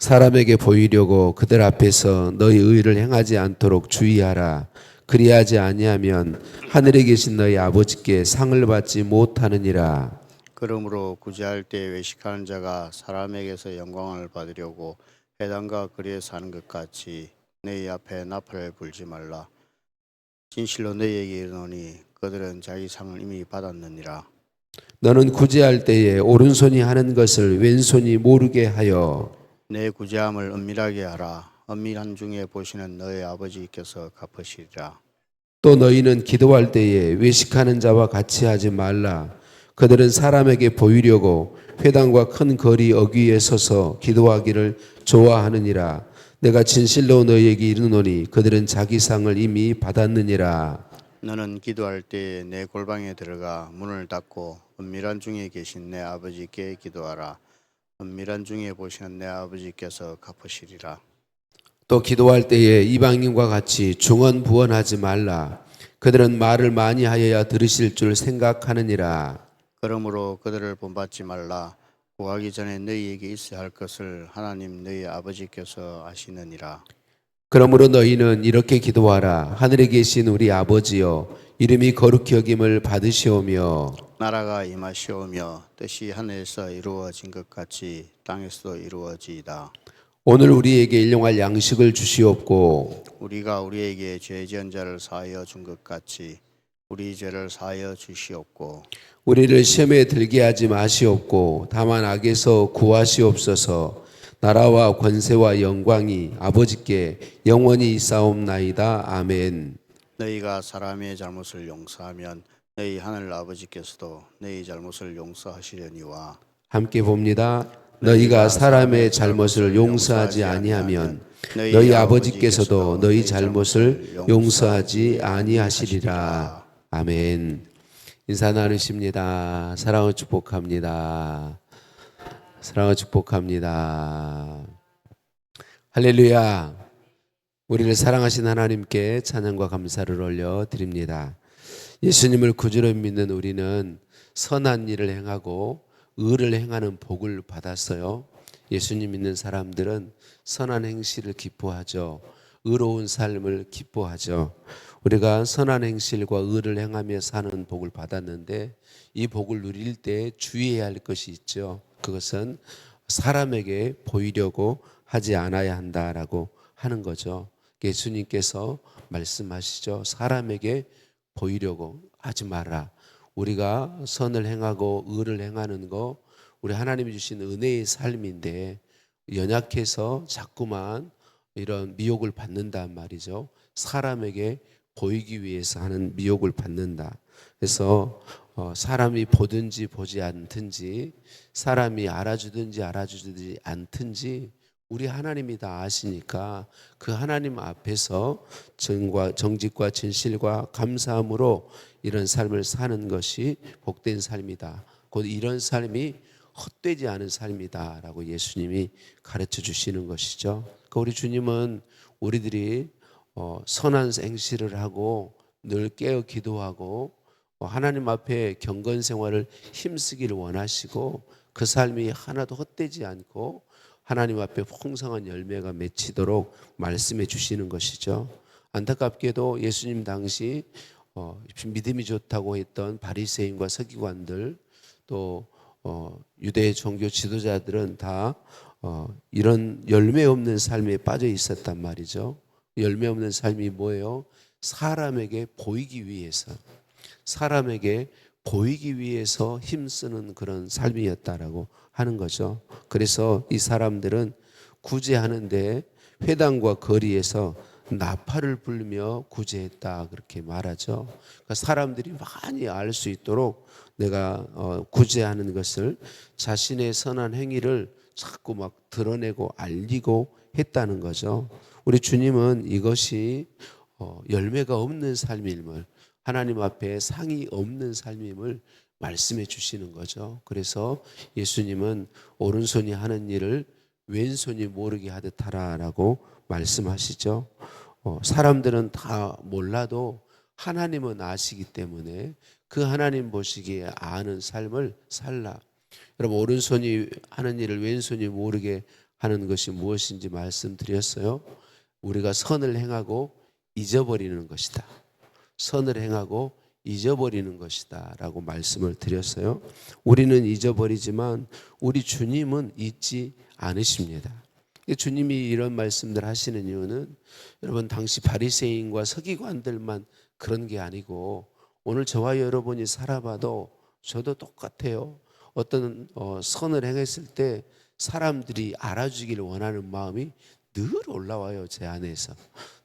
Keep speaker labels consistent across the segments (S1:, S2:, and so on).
S1: 사람에게 보이려고 그들 앞에서 너희 의를 행하지 않도록 주의하라. 그리하지 아니하면 하늘에 계신 너희 아버지께 상을 받지 못하느니라.
S2: 그러므로 구제할 때 외식하는 자가 사람에게서 영광을 받으려고 회당과 거리에서 하는 것 같이 너희 앞에 나팔을 불지 말라. 진실로 너희에게 이르노니 그들은 자기 상을 이미 받았느니라.
S1: 너는 구제할 때에 오른손이 하는 것을 왼손이 모르게 하여
S2: 내 구제함을 은밀하게 하라. 은밀한 중에 보시는 너희 아버지께서 갚으시리라.
S1: 또 너희는 기도할 때에 외식하는 자와 같이 하지 말라. 그들은 사람에게 보이려고 회당과 큰 거리 어귀에 서서 기도하기를 좋아하느니라. 내가 진실로 너희에게 이르노니 그들은 자기 상을 이미 받았느니라.
S2: 너는 기도할 때 내 골방에 들어가 문을 닫고 은밀한 중에 계신 내 아버지께 기도하라. 은밀한 중에 보시는 내 아버지께서 갚으시리라.
S1: 또 기도할 때에 이방인과 같이 중언부언하지 말라. 그들은 말을 많이 하여야 들으실 줄 생각하느니라.
S2: 그러므로 그들을 본받지 말라. 구하기 전에 너희에게 있어야 할 것을 하나님 너희 아버지께서 아시느니라.
S1: 그러므로 너희는 이렇게 기도하라. 하늘에 계신 우리 아버지여, 이름이 거룩히 여김을 받으시오며
S2: 나라가 임하시오며 뜻이 하늘에서 이루어진 것 같이 땅에서도 이루어지이다.
S1: 오늘 우리에게 일용할 양식을 주시옵고
S2: 우리가 우리에게 죄 지은 자를 사하여 준 것 같이 우리 죄를 사하여 주시옵고
S1: 우리를 시험에 들게 하지 마시옵고 다만 악에서 구하시옵소서. 나라와 권세와 영광이 아버지께 영원히 있사옵나이다. 아멘.
S2: 너희가 사람의 잘못을 용서하면 너희 하늘 아버지께서도 너희 잘못을 용서하시려니와.
S1: 함께 봅니다. 너희가 사람의 잘못을 용서하지 아니하면 너희 아버지께서도 너희 잘못을 용서하지 아니하시리라. 아멘. 인사 나누십니다. 사랑을 축복합니다. 사랑을 축복합니다. 할렐루야. 우리를 사랑하신 하나님께 찬양과 감사를 올려드립니다. 예수님을 구주로 믿는 우리는 선한 일을 행하고 의를 행하는 복을 받았어요. 예수님 믿는 사람들은 선한 행실을 기뻐하죠. 의로운 삶을 기뻐하죠. 우리가 선한 행실과 의를 행하며 사는 복을 받았는데 이 복을 누릴 때 주의해야 할 것이 있죠. 그것은 사람에게 보이려고 하지 않아야 한다라고 하는 거죠. 예수님께서 말씀하시죠. 사람에게 보이려고 하지 마라. 우리가 선을 행하고 의를 행하는 거 우리 하나님이 주신 은혜의 삶인데 연약해서 자꾸만 이런 미혹을 받는단 말이죠. 사람에게 보이기 위해서 하는 미혹을 받는다. 그래서 사람이 보든지 보지 않든지 사람이 알아주든지 알아주지 않든지 우리 하나님이 다 아시니까 그 하나님 앞에서 정직과 진실과 감사함으로 이런 삶을 사는 것이 복된 삶이다. 곧 이런 삶이 헛되지 않은 삶이다 라고 예수님이 가르쳐 주시는 것이죠. 그러니까 우리 주님은 우리들이 선한 행실을 하고 늘 깨어 기도하고 하나님 앞에 경건 생활을 힘쓰기를 원하시고 그 삶이 하나도 헛되지 않고 하나님 앞에 풍성한 열매가 맺히도록 말씀해 주시는 것이죠. 안타깝게도 예수님 당시 믿음이 좋다고 했던 바리새인과 서기관들 또 유대 종교 지도자들은 다 이런 열매 없는 삶에 빠져 있었단 말이죠. 열매 없는 삶이 뭐예요? 사람에게 보이기 위해서 힘쓰는 그런 삶이었다라고 하는 거죠. 그래서 이 사람들은 구제하는데 회당과 거리에서 나팔을 불며 구제했다 그렇게 말하죠. 그러니까 사람들이 많이 알 수 있도록 내가 구제하는 것을 자신의 선한 행위를 자꾸 막 드러내고 알리고 했다는 거죠. 우리 주님은 이것이 열매가 없는 삶임을 하나님 앞에 상이 없는 삶임을 말씀해 주시는 거죠. 그래서 예수님은 오른손이 하는 일을 왼손이 모르게 하듯 하라라고 말씀하시죠. 사람들은 다 몰라도 하나님은 아시기 때문에 그 하나님 보시기에 아는 삶을 살라. 여러분 오른손이 하는 일을 왼손이 모르게 하는 것이 무엇인지 말씀드렸어요. 우리가 선을 행하고 잊어버리는 것이다. 선을 행하고 잊어버리는 것이다 라고 말씀을 드렸어요. 우리는 잊어버리지만 우리 주님은 잊지 않으십니다. 주님이 이런 말씀들 하시는 이유는 여러분 당시 바리새인과 서기관들만 그런 게 아니고 오늘 저와 여러분이 살아봐도 저도 똑같아요. 어떤 선을 행했을 때 사람들이 알아주기를 원하는 마음이 늘 올라와요. 제 안에서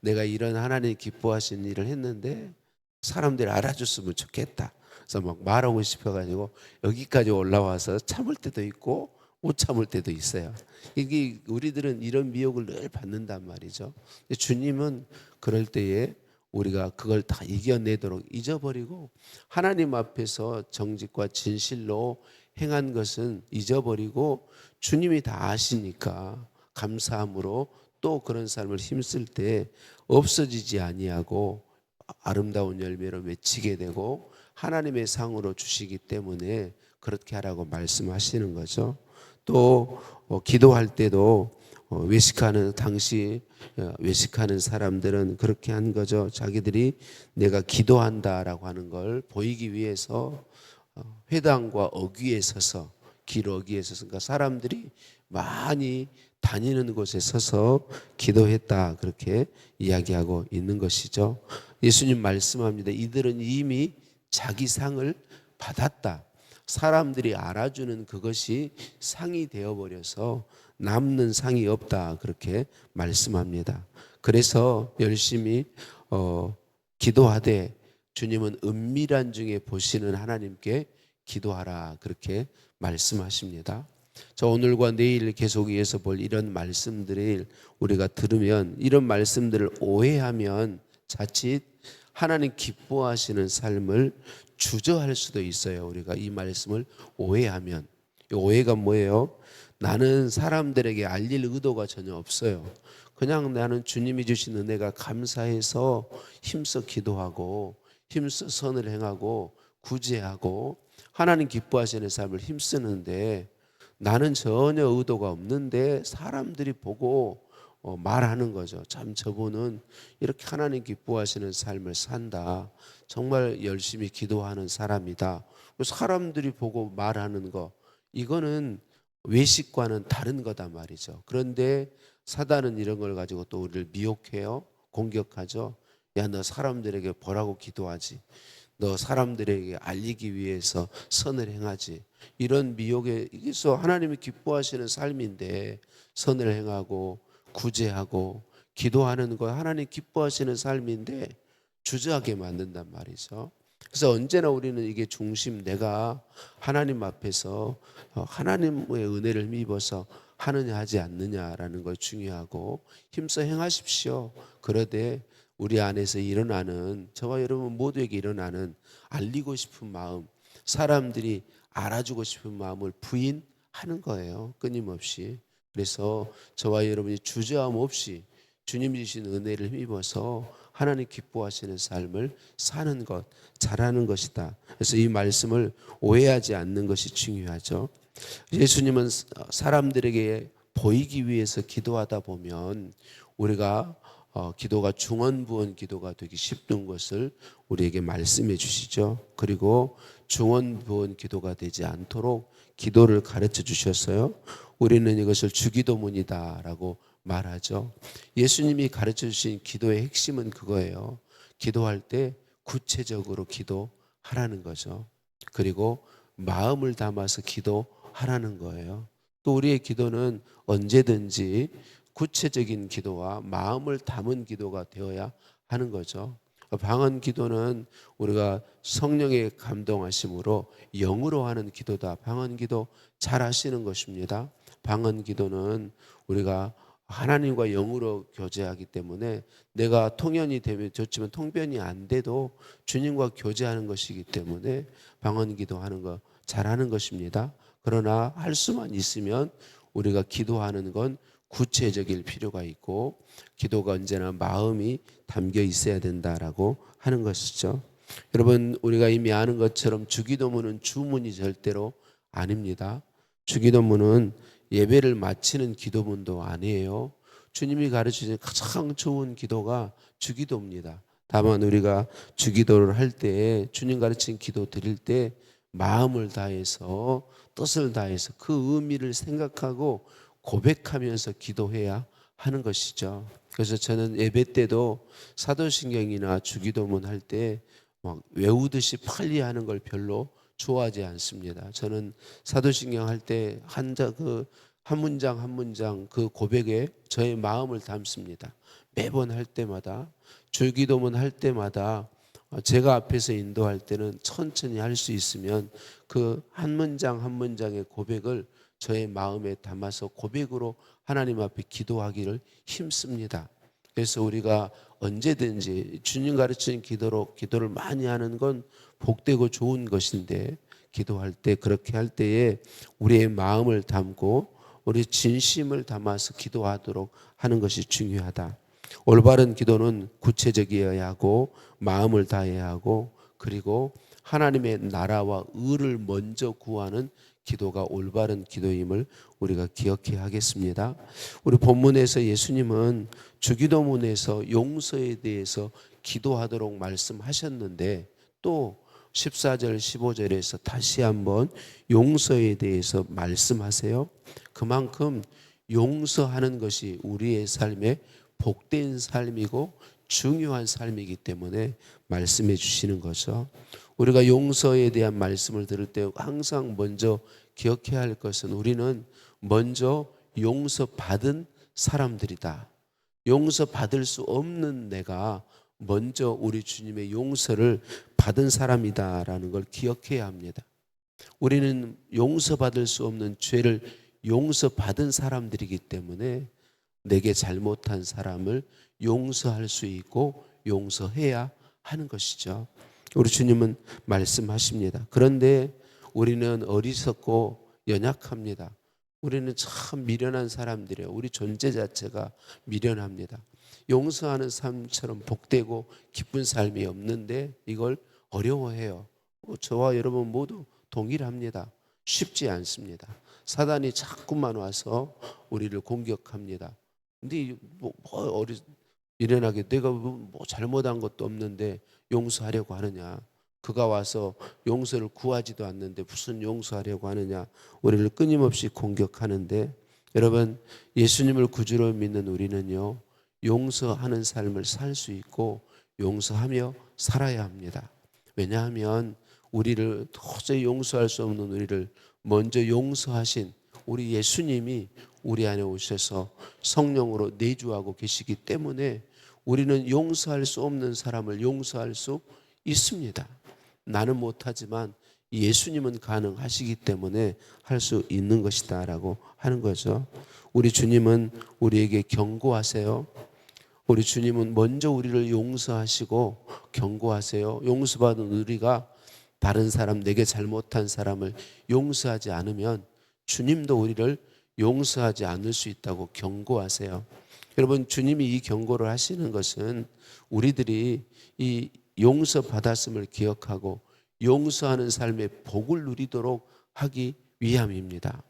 S1: 내가 이런 하나님 기뻐하시는 일을 했는데 사람들이 알아줬으면 좋겠다. 그래서 막 말하고 싶어가지고 여기까지 올라와서 참을 때도 있고 못 참을 때도 있어요. 이게 우리들은 이런 미혹을 늘 받는단 말이죠. 주님은 그럴 때에 우리가 그걸 다 이겨내도록 잊어버리고 하나님 앞에서 정직과 진실로 행한 것은 잊어버리고 주님이 다 아시니까 감사함으로 또 그런 삶을 힘쓸 때 없어지지 아니하고 아름다운 열매로 맺히게 되고 하나님의 상으로 주시기 때문에 그렇게 하라고 말씀하시는 거죠. 또 기도할 때도 외식하는 당시 외식하는 사람들은 그렇게 한 거죠. 자기들이 내가 기도한다라고 하는 걸 보이기 위해서 회당과 어귀에 서서 길 어귀에 서서 그러니까 사람들이 많이 다니는 곳에 서서 기도했다 그렇게 이야기하고 있는 것이죠. 예수님 말씀합니다. 이들은 이미 자기 상을 받았다. 사람들이 알아주는 그것이 상이 되어버려서 남는 상이 없다 그렇게 말씀합니다. 그래서 열심히 기도하되 주님은 은밀한 중에 보시는 하나님께 기도하라 그렇게 말씀하십니다. 저 오늘과 내일 계속 이어서 볼 이런 말씀들을 우리가 들으면 이런 말씀들을 오해하면 자칫 하나님 기뻐하시는 삶을 주저할 수도 있어요. 우리가 이 말씀을 오해하면. 이 오해가 뭐예요? 나는 사람들에게 알릴 의도가 전혀 없어요. 그냥 나는 주님이 주신 은혜가 감사해서 힘써 기도하고 힘써 선을 행하고 구제하고 하나님 기뻐하시는 삶을 힘쓰는데 나는 전혀 의도가 없는데 사람들이 보고 말하는 거죠. 참 저분은 이렇게 하나님 기뻐하시는 삶을 산다. 정말 열심히 기도하는 사람이다. 사람들이 보고 말하는 거 이거는 외식과는 다른 거다 말이죠. 그런데 사단은 이런 걸 가지고 또 우리를 미혹해요. 공격하죠. 야, 너 사람들에게 보라고 기도하지. 너 사람들에게 알리기 위해서 선을 행하지. 이런 미혹에 이게서 하나님이 기뻐하시는 삶인데 선을 행하고 구제하고 기도하는 거 하나님 기뻐하시는 삶인데 주저하게 만든단 말이죠. 그래서 언제나 우리는 이게 중심 내가 하나님 앞에서 하나님의 은혜를 힘입어서 하느냐 하지 않느냐라는 걸 중요하고 힘써 행하십시오. 그러되 우리 안에서 일어나는 저와 여러분 모두에게 일어나는 알리고 싶은 마음 사람들이 알아주고 싶은 마음을 부인하는 거예요. 끊임없이. 그래서 저와 여러분이 주저함 없이 주님 주신 은혜를 힘입어서 하나님 기뻐하시는 삶을 사는 것, 잘하는 것이다. 그래서 이 말씀을 오해하지 않는 것이 중요하죠. 예수님은 사람들에게 보이기 위해서 기도하다 보면 우리가 기도가 중언부언 기도가 되기 쉽는 것을 우리에게 말씀해 주시죠. 그리고 중언부언 기도가 되지 않도록 기도를 가르쳐 주셨어요. 우리는 이것을 주기도문이다라고 말하죠. 예수님이 가르쳐 주신 기도의 핵심은 그거예요. 기도할 때 구체적으로 기도하라는 거죠. 그리고 마음을 담아서 기도하라는 거예요. 또 우리의 기도는 언제든지 구체적인 기도와 마음을 담은 기도가 되어야 하는 거죠. 방언 기도는 우리가 성령의 감동하심으로 영으로 하는 기도다. 방언 기도 잘 하시는 것입니다. 방언 기도는 우리가 하나님과 영으로 교제하기 때문에 내가 통연이 되면 좋지만 통변이 안 돼도 주님과 교제하는 것이기 때문에 방언 기도하는 거 잘하는 것입니다. 그러나 할 수만 있으면 우리가 기도하는 건 구체적일 필요가 있고 기도가 언제나 마음이 담겨 있어야 된다라고 하는 것이죠. 여러분 우리가 이미 아는 것처럼 주기도문은 주문이 절대로 아닙니다. 주기도문은 예배를 마치는 기도문도 아니에요. 주님이 가르치신 가장 좋은 기도가 주기도입니다. 다만 우리가 주기도를 할 때, 주님 가르친 기도 드릴 때 마음을 다해서, 뜻을 다해서 그 의미를 생각하고 고백하면서 기도해야 하는 것이죠. 그래서 저는 예배 때도 사도신경이나 주기도문 할 때 막 외우듯이 빨리 하는 걸 별로 좋아하지 않습니다. 저는 사도신경 할 때 한 문장 한 문장 그 고백에 저의 마음을 담습니다. 매번 할 때마다, 주기도문 할 때마다 제가 앞에서 인도할 때는 천천히 할 수 있으면 그 한 문장 한 문장의 고백을 저의 마음에 담아서 고백으로 하나님 앞에 기도하기를 힘씁니다. 그래서 우리가 언제든지 주님 가르치는 기도를 많이 하는 건 복되고 좋은 것인데, 기도할 때 그렇게 할 때에 우리의 마음을 담고 우리 진심을 담아서 기도하도록 하는 것이 중요하다. 올바른 기도는 구체적이어야 하고 마음을 다해야 하고, 그리고 하나님의 나라와 의를 먼저 구하는 기도가 올바른 기도임을 우리가 기억해야 하겠습니다. 우리 본문에서 예수님은 주기도문에서 용서에 대해서 기도하도록 말씀하셨는데, 또 14절 15절에서 다시 한번 용서에 대해서 말씀하세요. 그만큼 용서하는 것이 우리의 삶에 복된 삶이고 중요한 삶이기 때문에 말씀해 주시는 거죠. 우리가 용서에 대한 말씀을 들을 때 항상 먼저 기억해야 할 것은, 우리는 먼저 용서받은 사람들이다. 용서받을 수 없는 내가 먼저 우리 주님의 용서를 받은 사람이다라는 걸 기억해야 합니다. 우리는 용서받을 수 없는 죄를 용서받은 사람들이기 때문에 내게 잘못한 사람을 용서할 수 있고 용서해야 하는 것이죠. 우리 주님은 말씀하십니다. 그런데 우리는 어리석고 연약합니다. 우리는 참 미련한 사람들이에요. 우리 존재 자체가 미련합니다. 용서하는 삶처럼 복되고 기쁜 삶이 없는데 이걸 어려워해요. 저와 여러분 모두 동일합니다. 쉽지 않습니다. 사단이 자꾸만 와서 우리를 공격합니다. 근데 미련하게 내가 뭐 잘못한 것도 없는데 용서하려고 하느냐. 그가 와서 용서를 구하지도 않는데 무슨 용서하려고 하느냐. 우리를 끊임없이 공격하는데, 여러분, 예수님을 구주로 믿는 우리는요, 용서하는 삶을 살 수 있고 용서하며 살아야 합니다. 왜냐하면 우리를 도저히 용서할 수 없는 우리를 먼저 용서하신 우리 예수님이 우리 안에 오셔서 성령으로 내주하고 계시기 때문에 우리는 용서할 수 없는 사람을 용서할 수 있습니다. 나는 못하지만 예수님은 가능하시기 때문에 할 수 있는 것이다 라고 하는 거죠. 우리 주님은 우리에게 경고하세요. 우리 주님은 먼저 우리를 용서하시고 경고하세요. 용서받은 우리가 다른 사람, 내게 잘못한 사람을 용서하지 않으면 주님도 우리를 용서하지 않을 수 있다고 경고하세요. 여러분, 주님이 이 경고를 하시는 것은 우리들이 이 용서받았음을 기억하고 용서하는 삶의 복을 누리도록 하기 위함입니다.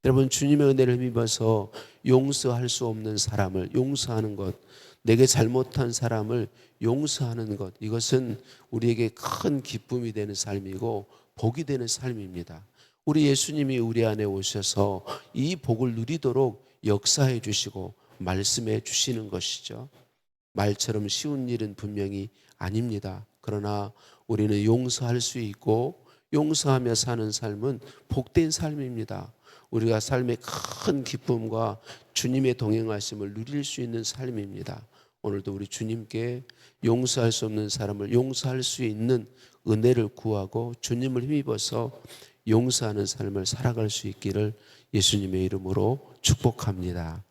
S1: 여러분, 주님의 은혜를 힘입어서 용서할 수 없는 사람을 용서하는 것, 내게 잘못한 사람을 용서하는 것, 이것은 우리에게 큰 기쁨이 되는 삶이고 복이 되는 삶입니다. 우리 예수님이 우리 안에 오셔서 이 복을 누리도록 역사해 주시고 말씀해 주시는 것이죠. 말처럼 쉬운 일은 분명히 아닙니다. 그러나 우리는 용서할 수 있고 용서하며 사는 삶은 복된 삶입니다. 우리가 삶의 큰 기쁨과 주님의 동행하심을 누릴 수 있는 삶입니다. 오늘도 우리 주님께 용서할 수 없는 사람을 용서할 수 있는 은혜를 구하고 주님을 힘입어서 용서하는 삶을 살아갈 수 있기를 예수님의 이름으로 축복합니다.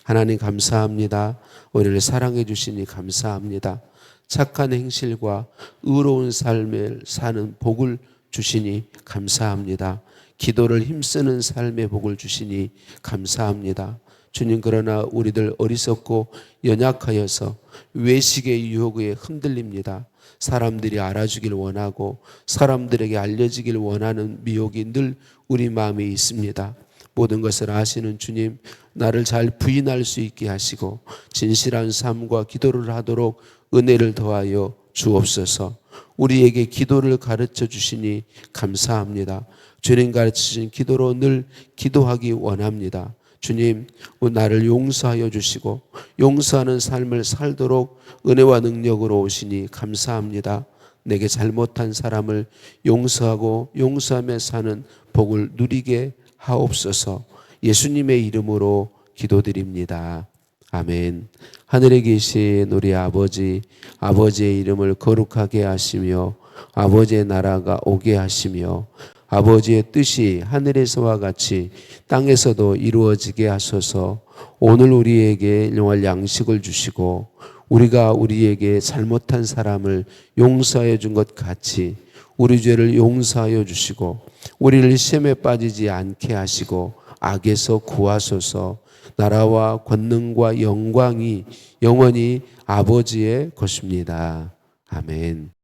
S1: 하나님 감사합니다. 우리를 사랑해 주시니 감사합니다. 착한 행실과 의로운 삶을 사는 복을 주시니 감사합니다. 기도를 힘쓰는 삶의 복을 주시니 감사합니다. 주님, 그러나 우리들 어리석고 연약하여서 외식의 유혹에 흔들립니다. 사람들이 알아주길 원하고 사람들에게 알려지길 원하는 미혹이 늘 우리 마음에 있습니다. 모든 것을 아시는 주님, 나를 잘 부인할 수 있게 하시고 진실한 삶과 기도를 하도록 은혜를 더하여 주옵소서. 우리에게 기도를 가르쳐 주시니 감사합니다. 주님 가르치신 기도로 늘 기도하기 원합니다. 주님, 나를 용서하여 주시고 용서하는 삶을 살도록 은혜와 능력으로 오시니 감사합니다. 내게 잘못한 사람을 용서하고 용서하며 사는 복을 누리게 하옵소서. 예수님의 이름으로 기도드립니다. 아멘. 하늘에 계신 우리 아버지, 아버지의 이름을 거룩하게 하시며 아버지의 나라가 오게 하시며 아버지의 뜻이 하늘에서와 같이 땅에서도 이루어지게 하소서. 오늘 우리에게 일용할 양식을 주시고 우리가 우리에게 잘못한 사람을 용서해 준 것 같이 우리 죄를 용서하여 주시고 우리를 시험에 빠지지 않게 하시고 악에서 구하소서. 나라와 권능과 영광이 영원히 아버지의 것입니다. 아멘.